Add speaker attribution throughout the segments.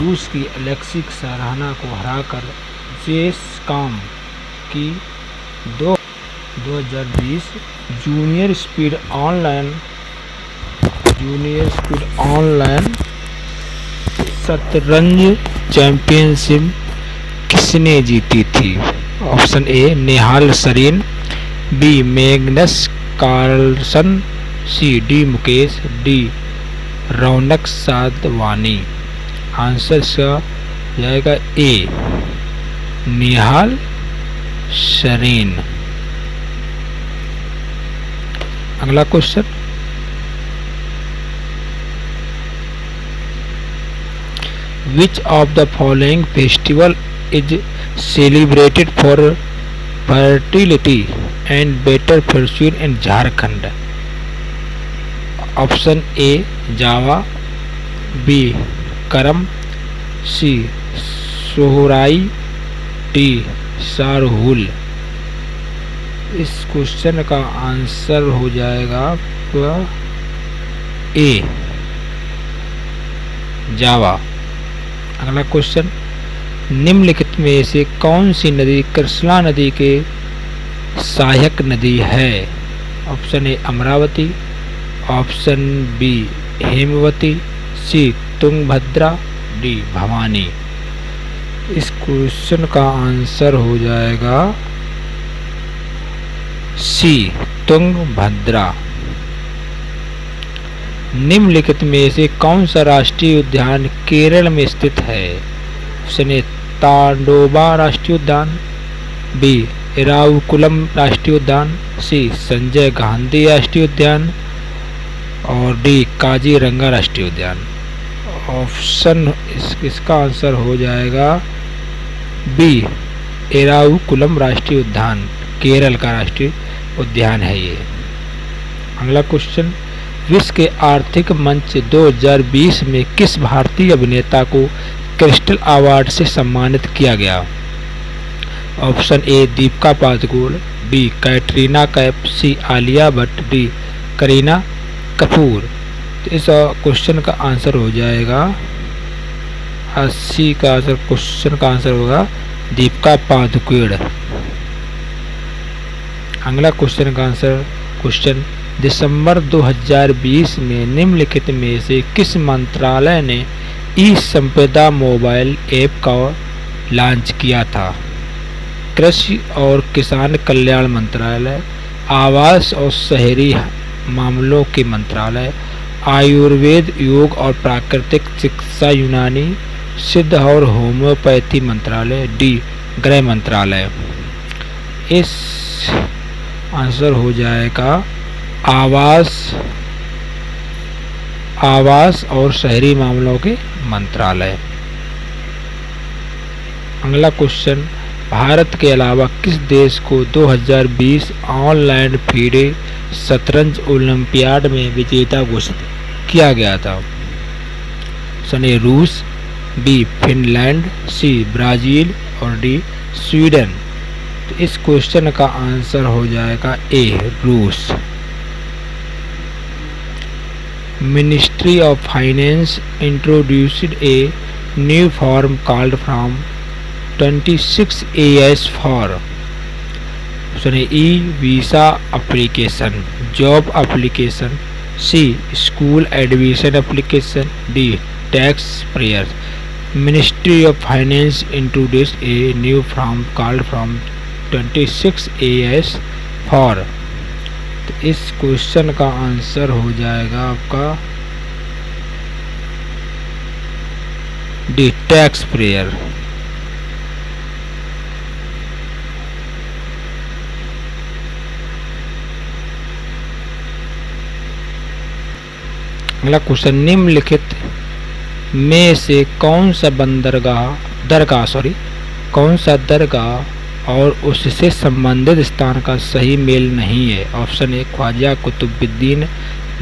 Speaker 1: रूस की अलेक्सी साराना को हराकर जेस्कॉम की 2020 जूनियर स्पीड ऑनलाइन शतरंज चैंपियनशिप किसने जीती थी? Option A Nihal Sarin, B Magnus Carlsen, C D Mukesh, D Raunak Sadhwani. Answer इसका जाएगा ए नेहाल सरीन। अगला question, Which of the following festival is celebrated for fertility and better fortune in Jharkhand? Option A Jawa, B Karam, C Sohrai, D सारहुल। इस question का answer हो जाएगा ए जावा। अगला question, निम्नलिखित में से कौन सी नदी कृष्णा नदी के सहायक नदी है? Option A Amravati, option B Hemavati, C Tungabhadra, D Bhavani. इस क्वेश्चन का आंसर हो जाएगा सी तुंगभद्रा। निम्नलिखित में से कौन सा राष्ट्रीय उद्यान केरल में स्थित है? ऑप्शन ए तांडोबा राष्ट्रीय उद्यान, बी एरावकुलम राष्ट्रीय उद्यान, सी संजय गांधी राष्ट्रीय उद्यान और डी काजीरंगा राष्ट्रीय उद्यान। ऑप्शन इसका आंसर हो जाएगा बी एरावकुलम राष्ट्रीय उद्यान, केरल का राष्ट्रीय उद्यान है ये। अगला क्वेश्चन, विश्व के आर्थिक मंच 2020 में किस भारतीय अभिनेता को क्रिस्टल अवार्ड से सम्मानित किया गया? Option A Deepika Padukone, B Katrina Kaif, C Alia Bhatt, D Kareena Kapoor. तो इस क्वेश्चन का आंसर हो जाएगा क्वेश्चन का आंसर होगा दीपिका पादुकोण। अगला क्वेश्चन का आंसर, क्वेश्चन, दिसंबर 2020 में निम्नलिखित में से किस मंत्रालय ने ई संपदा मोबाइल ऐप का लॉन्च किया था? कृषि और किसान कल्याण मंत्रालय, आवास और शहरी मामलों के मंत्रालय, आयुर्वेद, योग और प्राकृतिक चिकित्सा, यूनानी, सिद्ध और होम्योपैथी मंत्रालय, डी गृह मंत्रालय। इस आंसर हो जाएगा आवास और शहरी मामलों के मंत्रालय। अगला क्वेश्चन, भारत के अलावा किस देश को 2020 ऑनलाइन फीडे शतरंज ओलंपियाड में विजेता घोषित किया गया था? ऑप्शन ए रूस, बी फिनलैंड, सी ब्राजील और डी स्वीडन। तो इस क्वेश्चन का आंसर हो जाएगा ए रूस। Ministry of Finance introduced a new form called Form 26 AS for option A visa application, job application, C school admission application, D tax prayer. Ministry of finance introduced a new form called Form 26 AS for। तो इस question का answer हो जाएगा आपका D tax prayer. अगला question, निम्नलिखित में से कौन सा दरगाह और उससे संबंधित स्थान का सही मेल नहीं है? ऑप्शन ए ख्वाजा कुतुबुद्दीन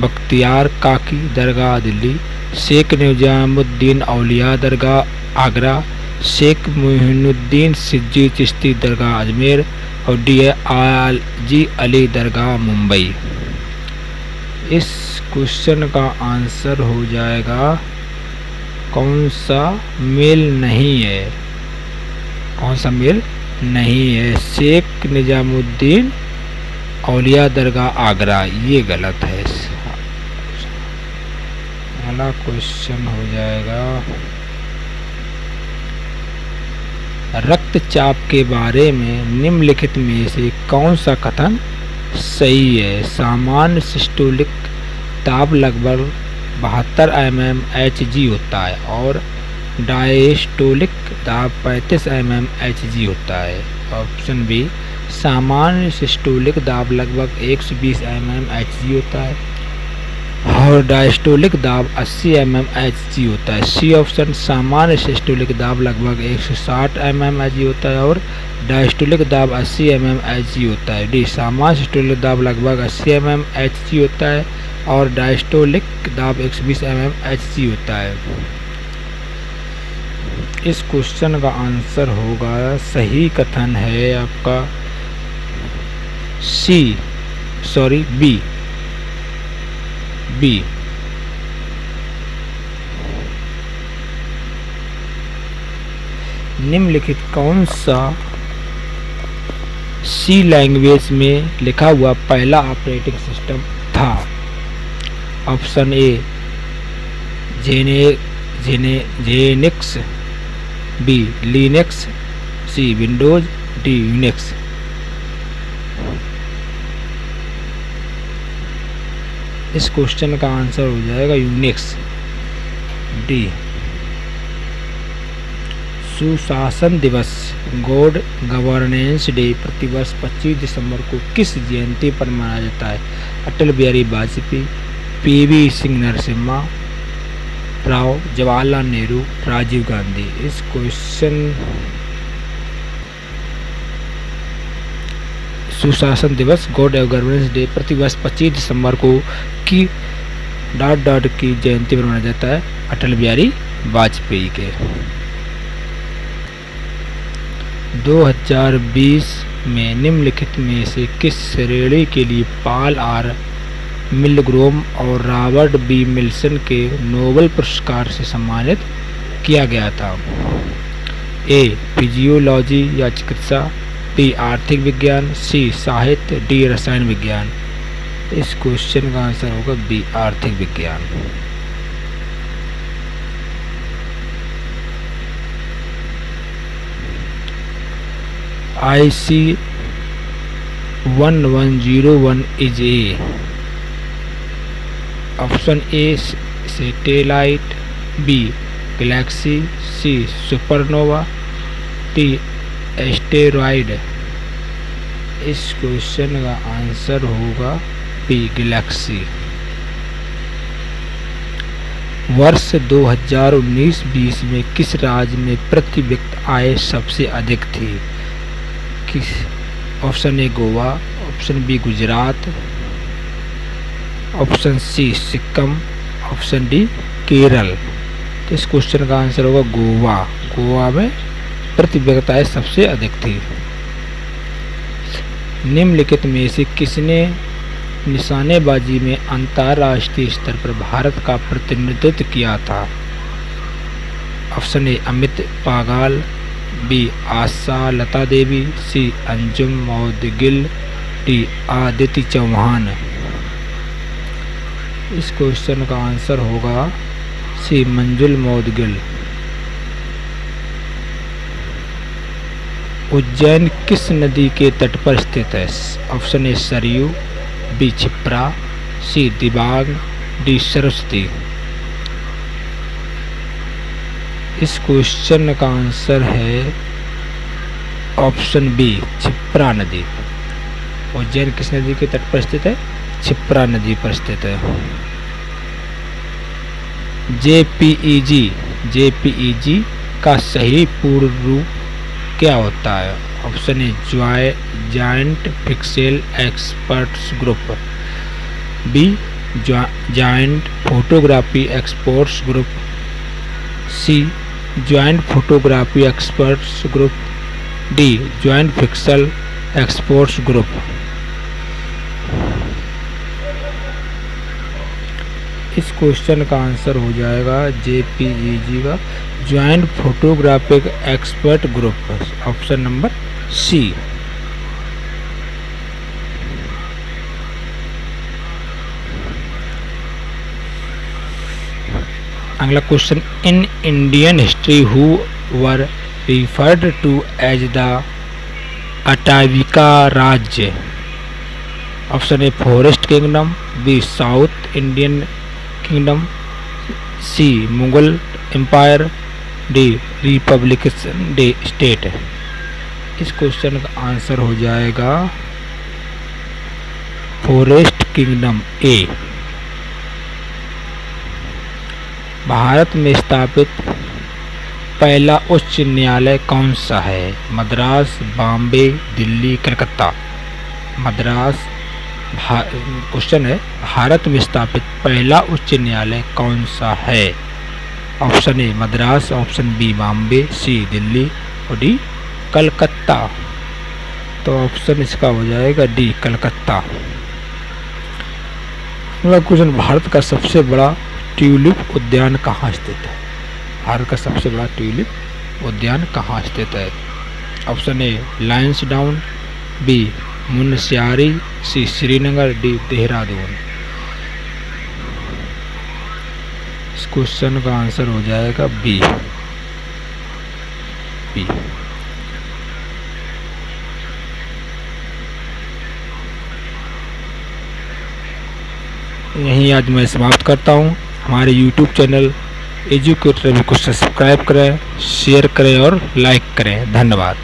Speaker 1: बख्तियार काकी दरगाह दिल्ली, शेख निजामुद्दीन औलिया दरगाह आगरा, शेख मोइनुद्दीन सिज्जी चिश्ती दरगाह अजमेर और डी जी अली दरगाह मुंबई। इस क्वेश्चन का आंसर हो जाएगा कौन सा मेल नहीं है? कौन सा मेल नहीं है? शेख निजामुद्दीन औलिया दरगाह आगरा, ये गलत है। अगला क्वेश्चन हो जाएगा, रक्तचाप के बारे में निम्नलिखित में से कौन सा कथन सही है? सामान्य सिस्टोलिक दाब लगभग 72 mmHg होता है और डायस्टोलिक दाब 35 mmHg होता है। ऑप्शन बी, सामान्य सिस्टोलिक दाब लगभग 120 mmHg होता है और डायस्टोलिक दाब 80 mmHg होता है। सी ऑप्शन, सामान्य सिस्टोलिक दाब लगभग 160 mmHg होता है और डायस्टोलिक दाब 80 mmHg होता है। डी, सामान्य सिस्टोलिक दाब लगभग 80 mmHg होता है और डायस्टोलिक दाब 120 mmHg होता है। इस क्वेश्चन का आंसर होगा, सही कथन है आपका बी। निम्नलिखित कौन सा सी लैंग्वेज में लिखा हुआ पहला ऑपरेटिंग सिस्टम था? Option A, Xenix, B Linux, C Windows, D Unix. इस क्वेश्चन का आंसर हो जाएगा यूनिक्स, डी। सुशासन दिवस, गुड गवर्नेंस डे प्रतिवर्ष 25 दिसंबर को किस जयंती पर मनाया जाता है? अटल बिहारी वाजपेयी, पीवी सिंह नरसिम्हा राव, जवाहरलाल नेहरू, राजीव गांधी। इस क्वेश्चन, सुशासन दिवस गुड गवर्नेंस डे प्रतिवर्ष 25 दिसंबर को की ... की जयंती पर मनाया जाता है अटल बिहारी वाजपेयी के। 2020 में निम्नलिखित में से किस श्रेणी के लिए पॉल आर मिलग्रोम और रॉबर्ट बी विल्सन के नोबेल पुरस्कार से सम्मानित किया गया था? ए, फिजियोलॉजी या चिकित्सा, बी आर्थिक विज्ञान, सी साहित्य, डी रसायन विज्ञान। इस क्वेश्चन का आंसर होगा बी आर्थिक विज्ञान। IC 1101 is a. Option A satellite, B galaxy, C supernova, D asteroid. इस क्वेश्चन का आंसर होगा बी गैलेक्सी। वर्ष 2019-20 में किस राज्य में प्रति व्यक्ति आय सबसे अधिक थी? किस? Option A Goa, option B Gujarat, option C Sikkim, option D Kerala. तो इस क्वेश्चन का आंसर होगा गोवा। गोवा में प्रति व्यक्ति आय सबसे अधिक थी। निम्नलिखित में से किसने निशानेबाजी में अंतर्राष्ट्रीय स्तर पर भारत का प्रतिनिधित्व किया था? Option A Amit Panghal, B Asha Lata Devi, C Anjum Moudgil, D Aditya Chauhan. इस क्वेश्चन का आंसर होगा सी मंजुल मौदगिल। उज्जैन किस नदी के तट पर स्थित है? Option A Saryu, B Kshipra, C Dibang, D Saraswati. इस क्वेश्चन का आंसर है ऑप्शन बी क्षिप्रा नदी। उज्जैन किस नदी के तट पर स्थित है? क्षिप्रा नदी पर स्थित है। जेपीईजी का सही पूर्ण रूप क्या होता है? Option A joint pixel experts group, B joint photography experts group, C joint photography experts group, D joint pixel experts group. इस क्वेश्चन का आंसर हो जाएगा JPEG का joint photographic expert group, option number C. अगला question, in Indian history who were referred to as the Atavika rajya, option A forest kingdom, B south Indian kingdom, C Mughal empire, D republican day state. इस question का answer हो जाएगा forest kingdom ए। भारत में स्थापित पहला उच्च न्यायालय कौन सा है? मद्रास, बॉम्बे, दिल्ली, कलकत्ता। मद्रास क्वेश्चन है, भारत में स्थापित पहला उच्च न्यायालय कौन सा है? Option A Madras, option B Bombay, C Delhi और डी कलकत्ता। तो ऑप्शन इसका हो जाएगा डी कलकत्ता। क्वेश्चन, भारत का सबसे बड़ा ट्यूलिप उद्यान कहाँ स्थित है? भारत का सबसे बड़ा ट्यूलिप उद्यान कहाँ स्थित है? Option A Lansdowne, B Munsiyari, C Srinagar, D Dehradun. इस क्वेश्चन का आंसर हो जाएगा बी। यहीं आज मैं समाप्त करता हूँ। हमारे YouTube चैनल एजुकेटर को सब्सक्राइब करें, शेयर करें और लाइक करें। धन्यवाद।